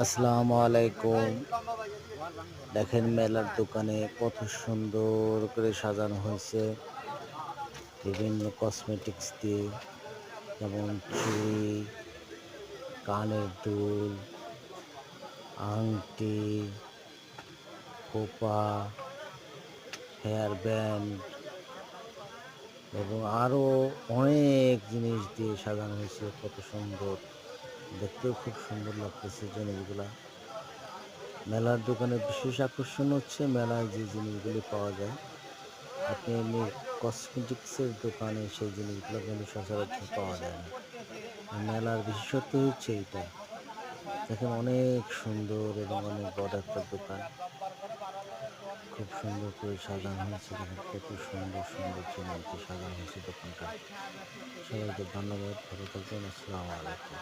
আসসালামু আলাইকুম। দেখেন মেলার দোকানে কত সুন্দর করে সাজানো হয়েছে বিভিন্ন কসমেটিক্স দিয়ে, যেমন চুড়ি, কানের দুল, আংটি, খোপা, হেয়ার ব্যান্ড এবং আরো অনেক জিনিস দিয়ে সাজানো হয়েছে। কত সুন্দর, দেখতেও খুব সুন্দর লাগতেছে জিনিসগুলা। মেলার দোকানের বিশেষ আকর্ষণ হচ্ছে মেলায় যে জিনিসগুলি পাওয়া যায়। আপনি এমনি কসমেটিক্সের দোকানে সেই জিনিসগুলো কিন্তু সচরাচর পাওয়া যায় না। মেলার বিশেষত্ব হচ্ছে এইটাই। দেখেন অনেক সুন্দর এবং অনেক বড় একটা দোকান। খুব সুন্দর করে সাজানো হয়েছে। দেখেন কত সুন্দর সুন্দর জিনিস দিয়ে সাজানো হয়েছে দোকানটা। সবাইকে ধন্যবাদ। ভালো থাকবেন। আসসালামু আলাইকুম।